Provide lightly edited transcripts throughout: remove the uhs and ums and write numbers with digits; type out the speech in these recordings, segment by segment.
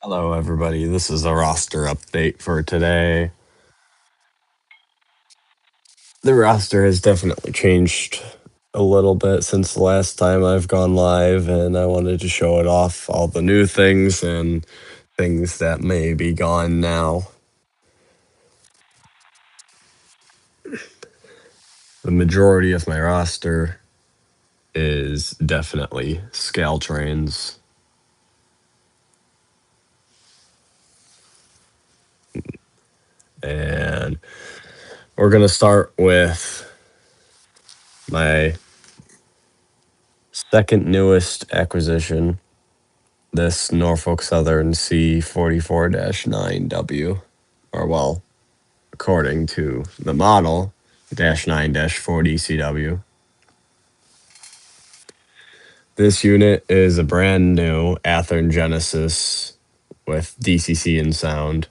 Hello, everybody. This is a roster update for today. The roster has definitely changed a little bit since the last time I've gone live, and I wanted to show it off all the new things and things that may be gone now. The majority of my roster is definitely scale trains. And we're going to start with my second newest acquisition, this Norfolk Southern C44-9W, or well, according to the model, -9-40 CW. This unit is a brand new Athearn Genesis with DCC and sound.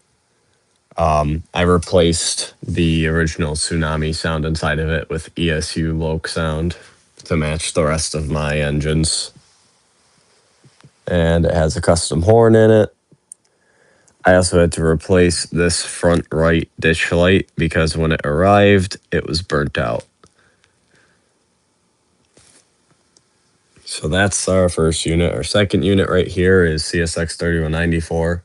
I replaced the original Tsunami sound inside of it with ESU Loke sound to match the rest of my engines. And it has a custom horn in it. I also had to replace this front right ditch light because when it arrived, it was burnt out. So that's our first unit. Our second unit right here is CSX 3194.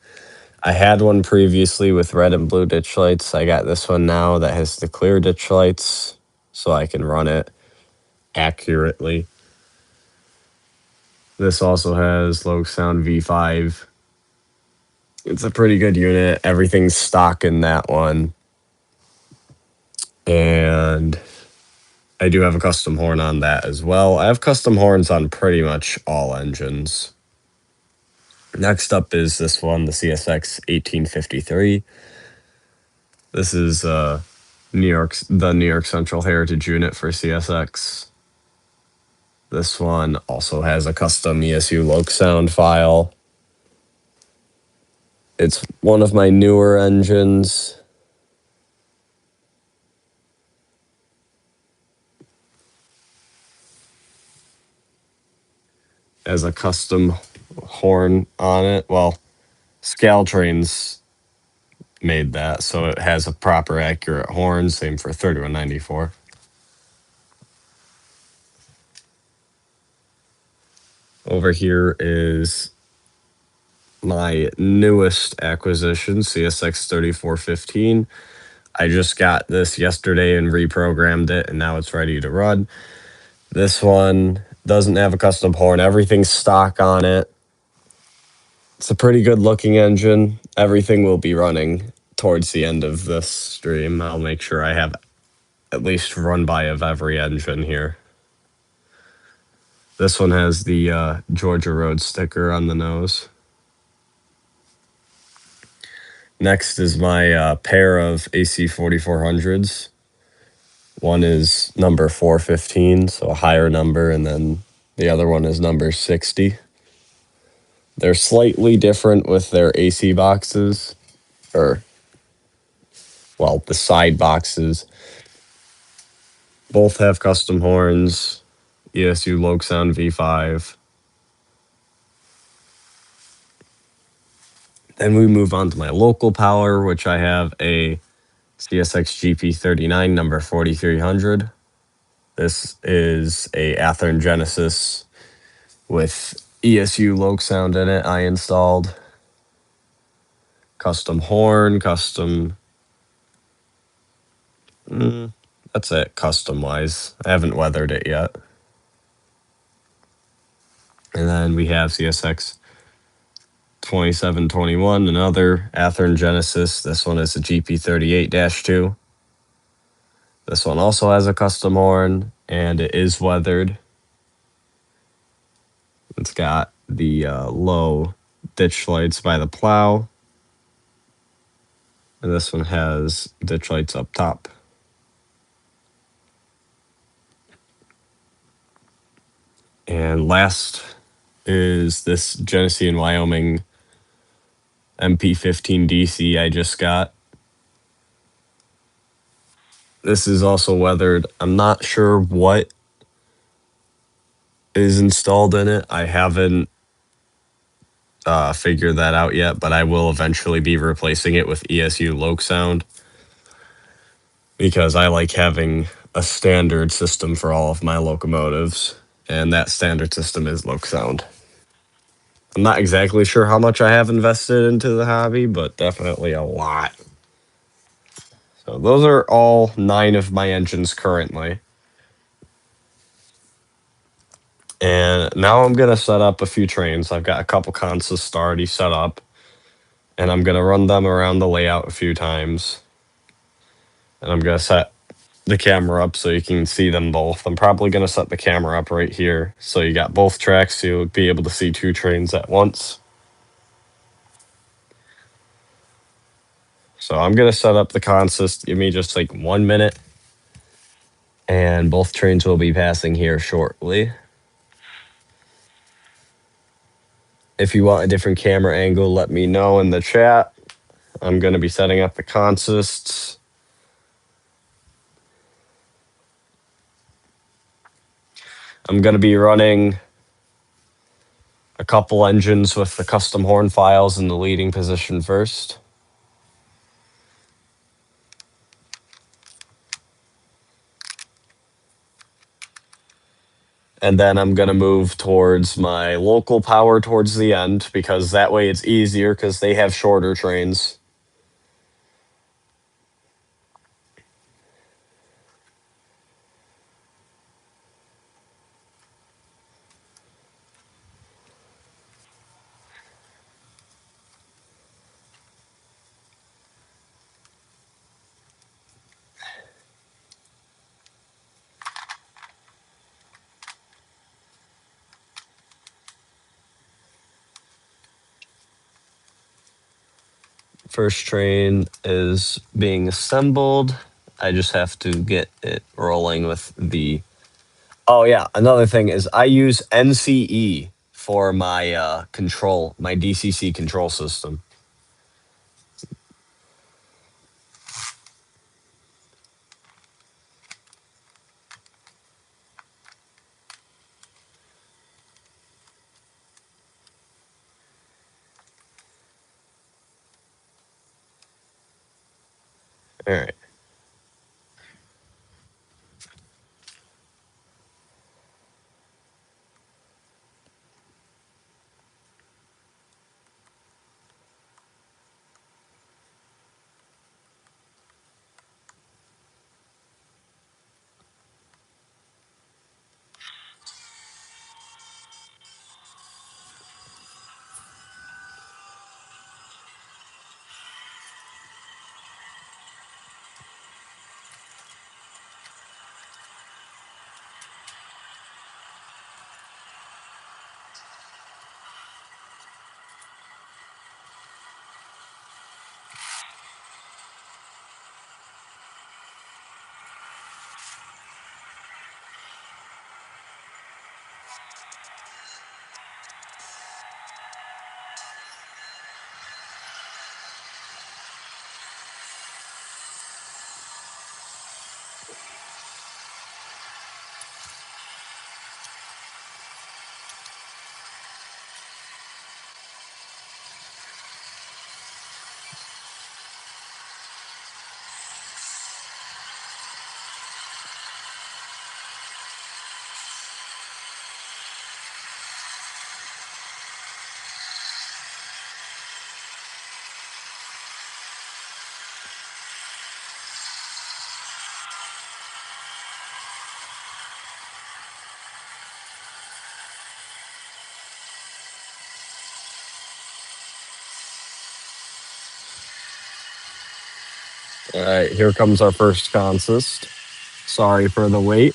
I had one previously with red and blue ditch lights. I got this one now that has the clear ditch lights so I can run it accurately. This also has Loke Sound V5. It's a pretty good unit. Everything's stock in that one. And I do have a custom horn on that as well. I have custom horns on pretty much all engines. Next up is this one, the CSX 1853. This is the New York Central Heritage unit for CSX. This one also has a custom ESU Loke sound file. It's one of my newer engines. Has a custom horn on it. Well, Scale Trains made that, so it has a proper accurate horn. Same for 3194. Over here is my newest acquisition, CSX 3415. I just got this yesterday and reprogrammed it, and now it's ready to run. This one doesn't have a custom horn. Everything's stock on it. It's a pretty good looking engine. Everything will be running towards the end of this stream. I'll make sure I have at least run by of every engine here. This one has the Georgia Road sticker on the nose. Next is my pair of AC 4400s. One is number 415, so a higher number, and then the other one is number 60. They're slightly different with their AC boxes, or, well, the side boxes. Both have custom horns, ESU Loke Sound V5. Then we move on to my local power, which I have a CSX GP39 number 4300. This is a Athearn Genesis with ESU Loke sound in it. I installed custom horn, custom. That's it, custom wise. I haven't weathered it yet. And then we have CSX 2721, another Athearn Genesis. This one is a GP38-2. This one also has a custom horn, and it is weathered. It's got the low ditch lights by the plow. And this one has ditch lights up top. And last is this Genesee and Wyoming MP15 DC I just got. This is also weathered. I'm not sure what is installed in it. I haven't figured that out yet, but I will eventually be replacing it with ESU Loc Sound because I like having a standard system for all of my locomotives, and that standard system is Loc Sound. I'm not exactly sure how much I have invested into the hobby, but definitely a lot. So those are all 9 of my engines currently. And now I'm going to set up a few trains. I've got a couple consists already set up, and I'm going to run them around the layout a few times. And I'm going to set the camera up so you can see them both. I'm probably going to set the camera up right here so you got both tracks so you'll be able to see 2 trains at once. So I'm going to set up the consist. Give me just like 1 minute. And both trains will be passing here shortly. If you want a different camera angle, let me know in the chat. I'm going to be setting up the consists. I'm going to be running a couple engines with the custom horn files in the leading position first. And then I'm going to move towards my local power towards the end because that way it's easier because they have shorter trains. First train is being assembled. I just have to get it rolling with the... Oh yeah, another thing is I use NCE for my control, my DCC control system. All right. All right, here comes our first consist. Sorry for the wait.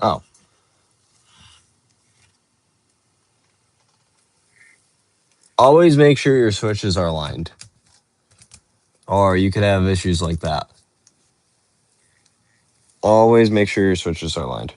Oh. Always make sure your switches are aligned, or you could have issues like that. Always make sure your switches are aligned.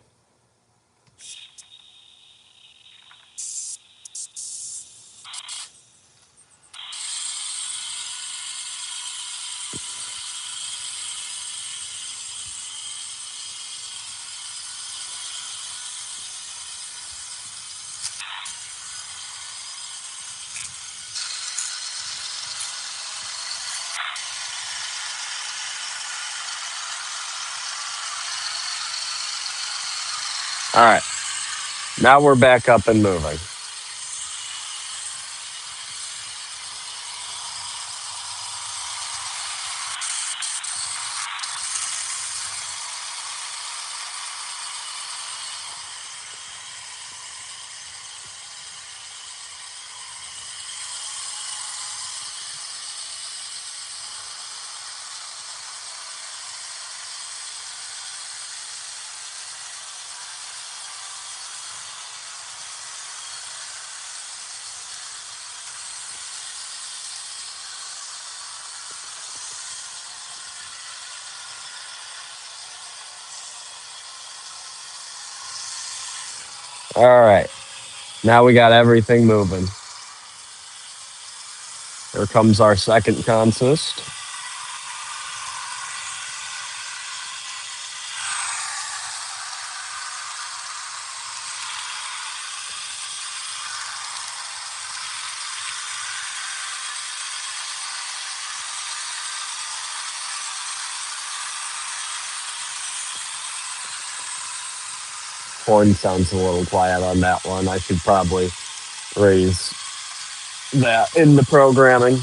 All right. Now we're back up and moving. All right. Now we got everything moving. Here comes our second consist. Horn sounds a little quiet on that one. I should probably raise that in the programming.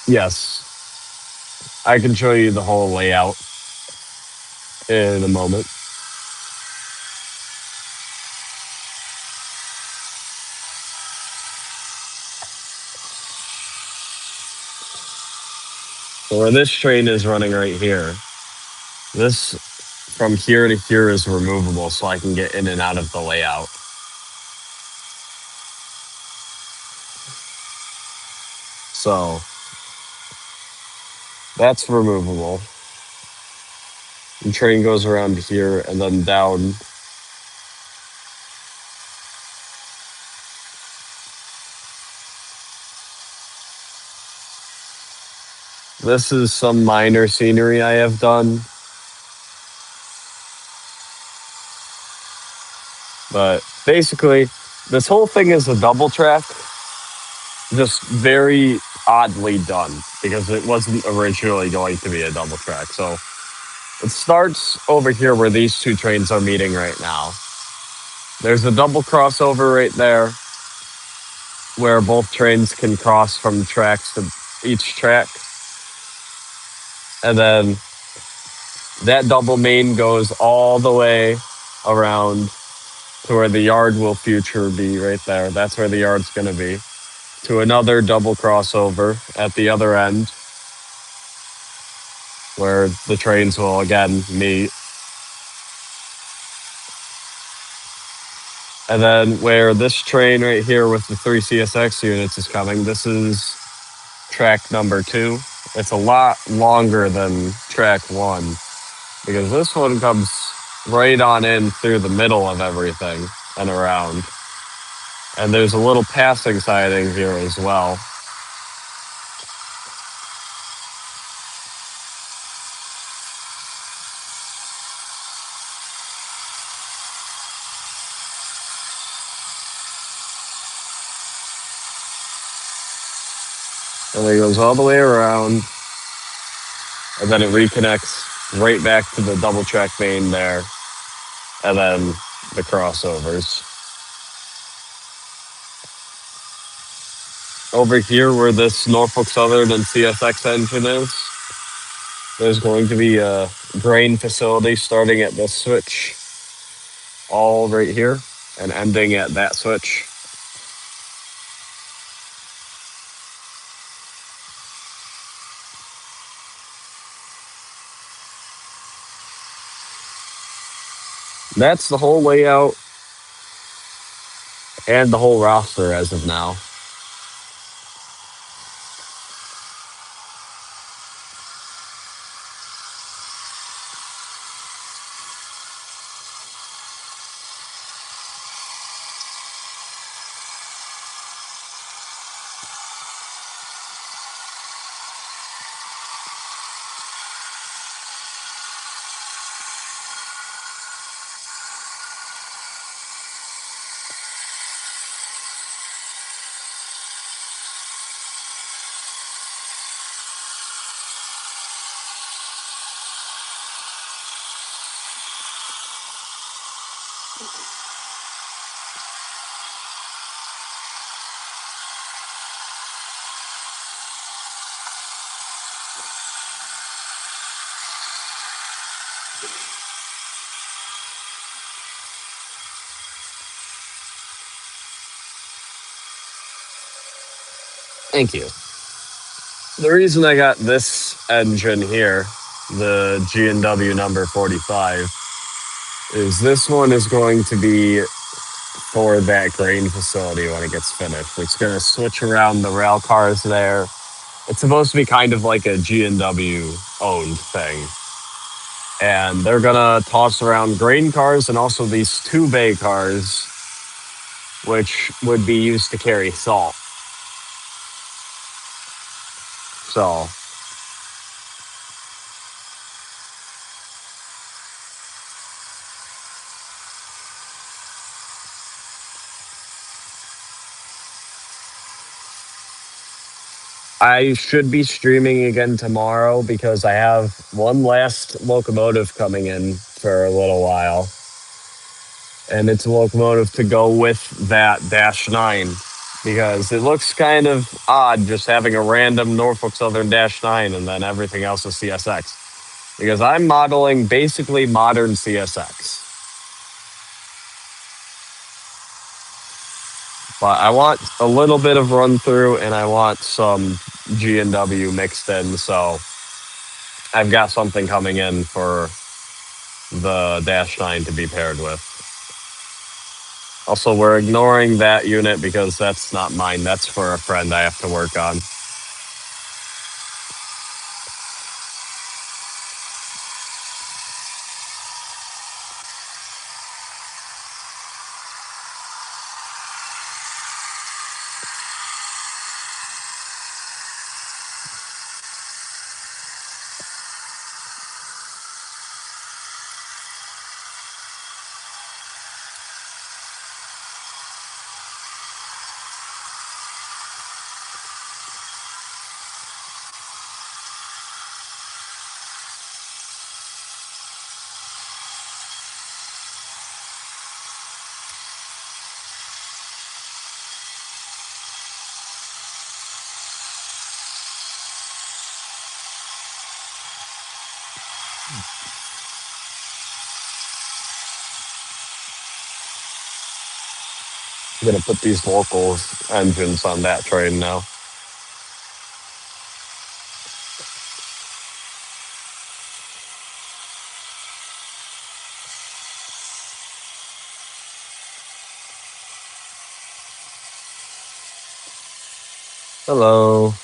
Yes, I can show you the whole layout in a moment. So where this train is running right here, this from here to here is removable so I can get in and out of the layout. So that's removable. The train goes around here and then down. This is some minor scenery I have done. But basically, this whole thing is a double track, just very oddly done because it wasn't originally going to be a double track. So it starts over here where these two trains are meeting right now. There's a double crossover right there where both trains can cross from tracks to each track. And then that double main goes all the way around to where the yard will future be right there. That's where the yard's going to be. To another double crossover at the other end where the trains will again meet. And then where this train right here with the 3 CSX units is coming, this is track number 2. It's a lot longer than track 1 because this one comes right on in through the middle of everything and around. And there's a little passing siding here as well. And it goes all the way around, and then it reconnects right back to the double track main there, and then the crossovers. Over here, where this Norfolk Southern and CSX engine is, there's going to be a grain facility starting at this switch, all right here, and ending at that switch. That's the whole layout and the whole roster as of now. Thank you. The reason I got this engine here, the G&W number 45, is this one is going to be for that grain facility when it gets finished. It's going to switch around the rail cars there. It's supposed to be kind of like a G&W owned thing. And they're going to toss around grain cars and also these 2-bay cars, which would be used to carry salt. So I should be streaming again tomorrow because I have one last locomotive coming in for a little while. And it's a locomotive to go with that Dash 9 because it looks kind of odd just having a random Norfolk Southern Dash 9 and then everything else is CSX. Because I'm modeling basically modern CSX. But I want a little bit of run through and I want some G&W mixed in, so I've got something coming in for the Dash 9 to be paired with. Also, we're ignoring that unit because that's not mine. That's for a friend I have to work on. I'm gonna put these local engines on that train now. Hello.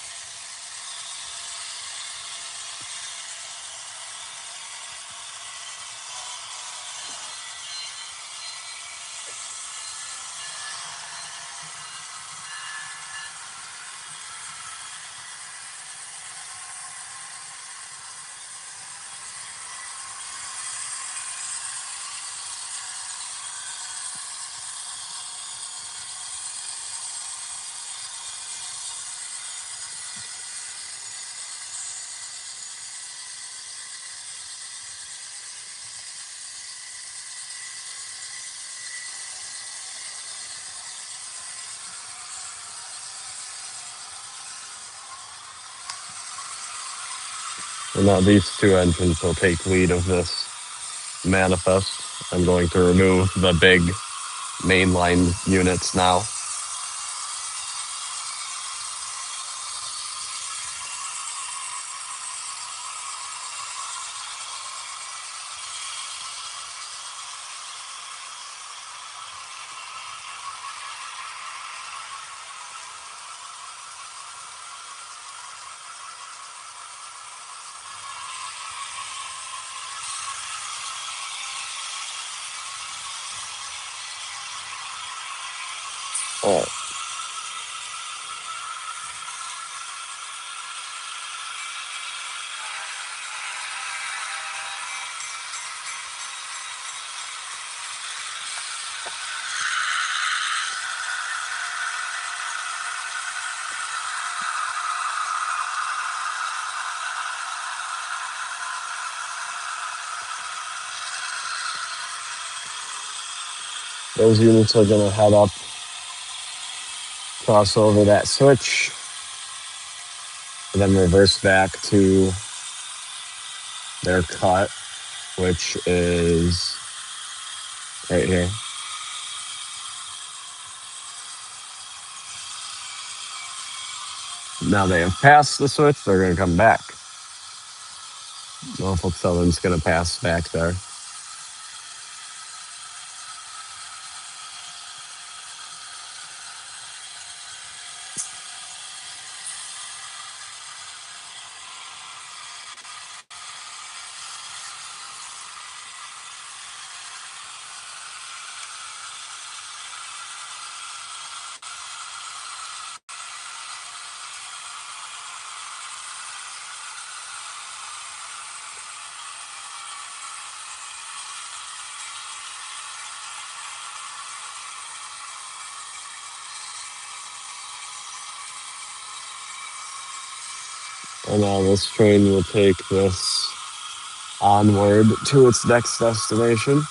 And now these two engines will take lead of this manifest. I'm going to remove the big mainline units now. All right. Those units are going to head up, cross over that switch, and then reverse back to their cut, which is right here. Now they have passed the switch, they're going to come back. Norfolk Southern's going to pass back there. And now this train will take this onward to its next destination.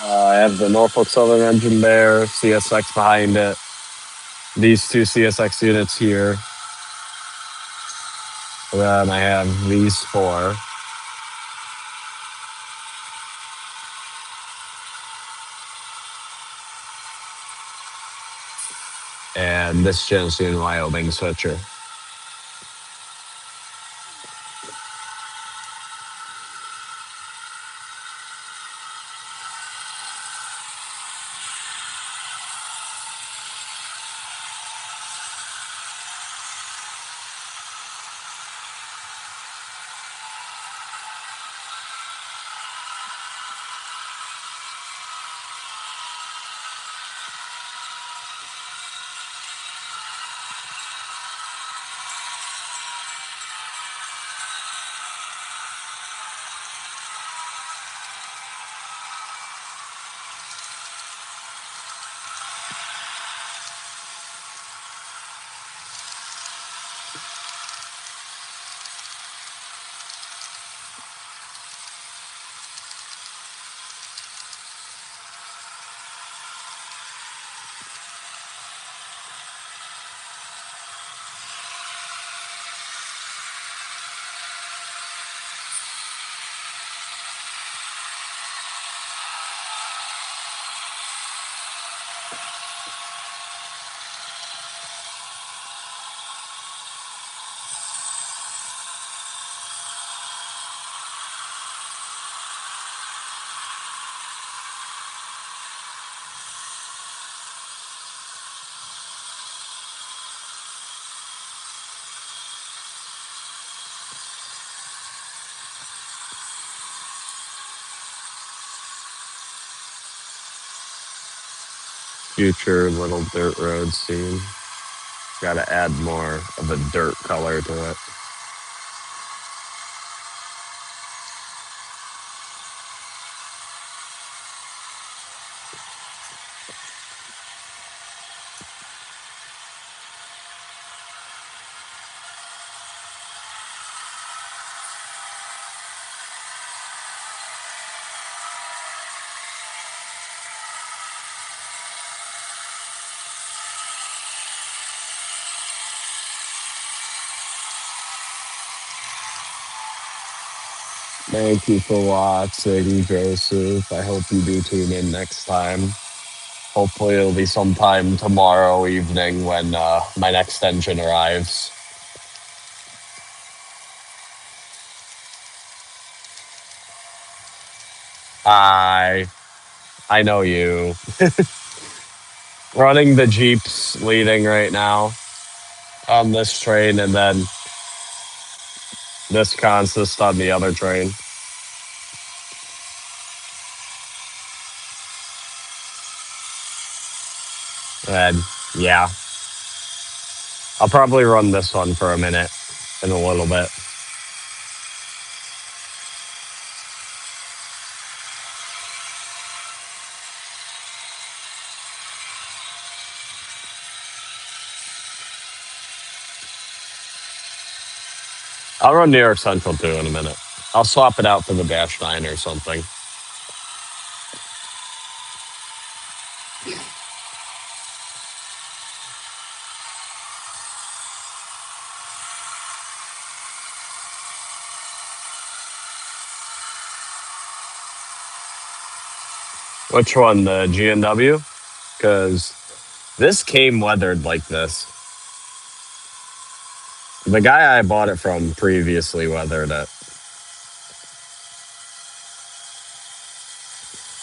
I have the Norfolk Southern engine there, CSX behind it. These two CSX units here. And then I have these four. And this Genesee and Wyoming switcher. future little dirt road scene. Got to add more of a dirt color to it. Thank you for watching, Joseph. I hope you do tune in next time. Hopefully, it'll be sometime tomorrow evening when my next engine arrives. I know you. Running the Jeeps leading right now on this train, and then this consist on the other train. And yeah, I'll probably run this one for a minute in a little bit. I'll run New York Central too in a minute. I'll swap it out for the Dash 9 or something. Which one, the GNW? Because this came weathered like this. The guy I bought it from previously weathered it.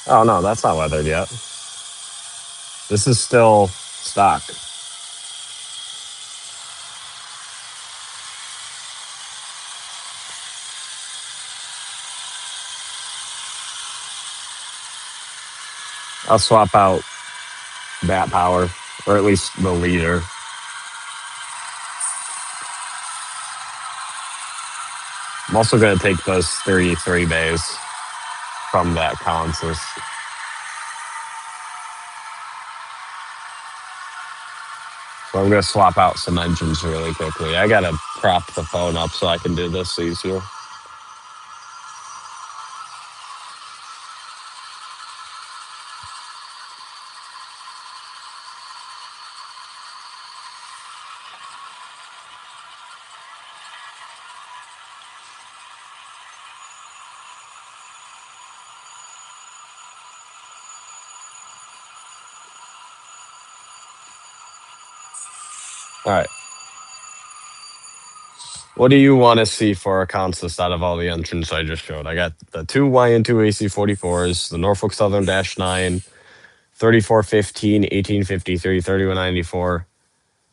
Oh no, that's not weathered yet. This is still stock. I'll swap out that power, or at least the leader. I'm also going to take those 33 bays from that consist. So I'm going to swap out some engines really quickly. I got to prop the phone up so I can do this easier. All right. What do you want to see for a consist out of all the engines I just showed? I got the two YN2 AC44s, the Norfolk Southern Dash 9, 3415, 1853, 3194.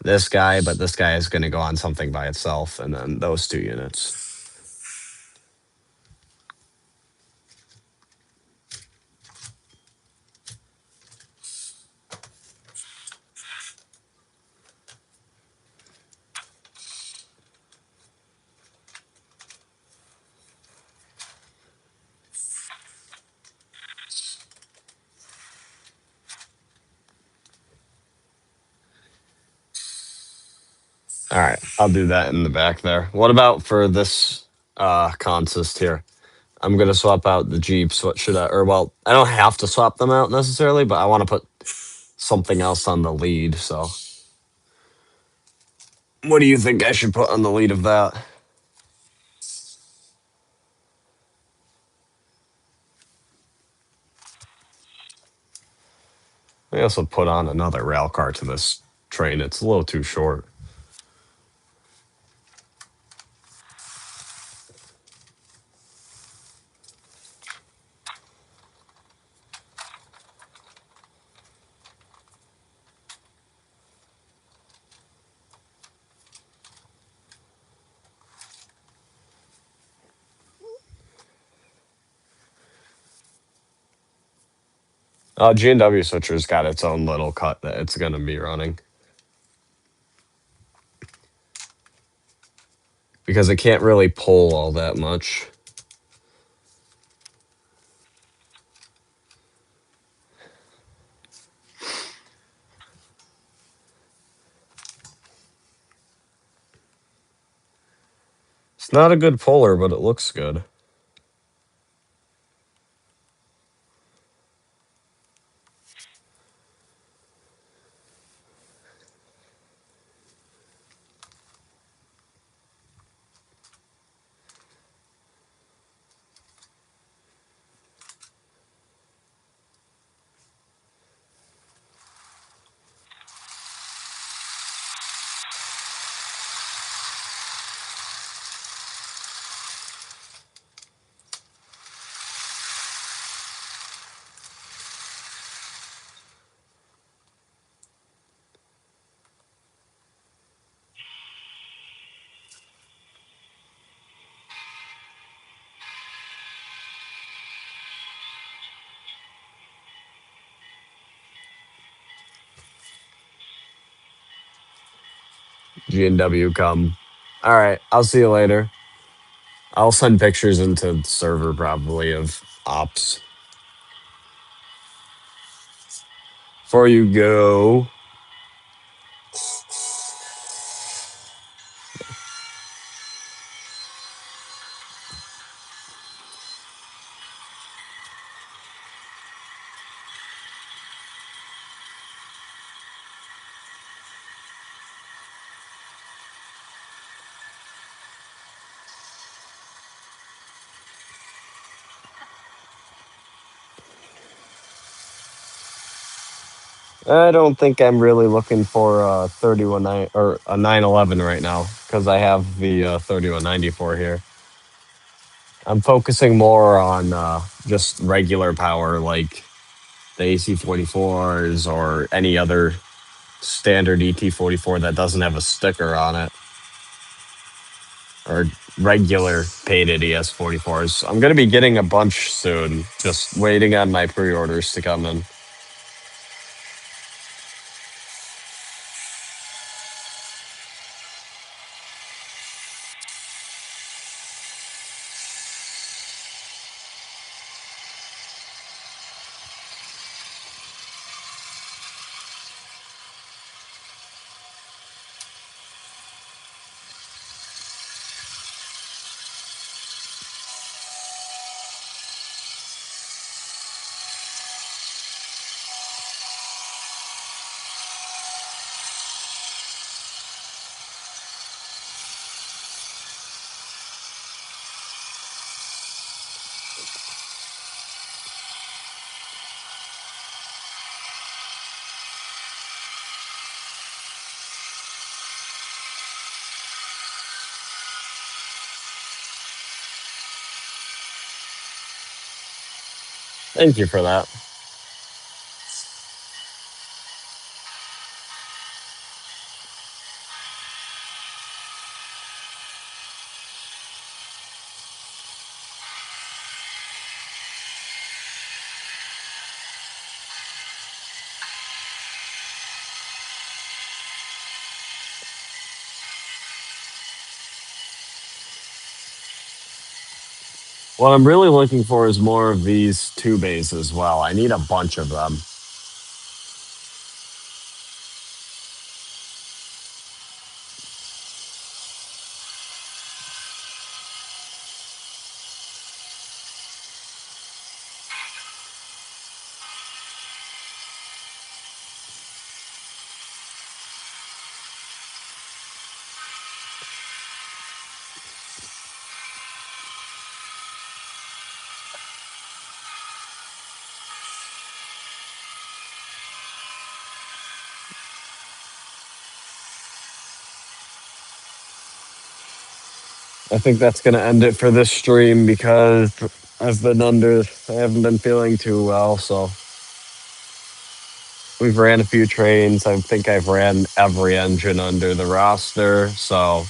This guy, but this guy is going to go on something by itself, and then those two units. All right, I'll do that in the back there. What about for this consist here? I'm gonna swap out the Jeeps. What should I? Or well, I don't have to swap them out necessarily, but I want to put something else on the lead. So, what do you think I should put on the lead of that? I also put on another rail car to this train. It's a little too short. G&W switcher's got its own little cut that it's going to be running. Because it can't really pull all that much. It's not a good puller, but it looks good. G&W come. All right, I'll see you later. I'll send pictures into the server probably of ops. Before you go, I don't think I'm really looking for a 31 or a 911 right now because I have the 3194 here. I'm focusing more on just regular power like the AC44s or any other standard ET44 that doesn't have a sticker on it, or regular painted ES44s. I'm going to be getting a bunch soon, just waiting on my pre-orders to come in. Thank you for that. What I'm really looking for is more of these two bays as well. I need a bunch of them. I think that's going to end it for this stream because I haven't been feeling too well. So we've ran a few trains. I think I've ran every engine under the roster. So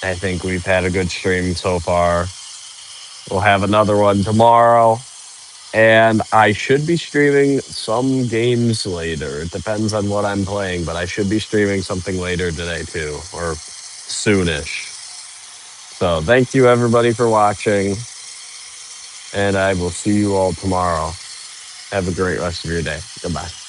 I think we've had a good stream so far. We'll have another one tomorrow. And I should be streaming some games later. It depends on what I'm playing, but I should be streaming something later today too, or soonish. So thank you everybody for watching, and I will see you all tomorrow. Have a great rest of your day. Goodbye.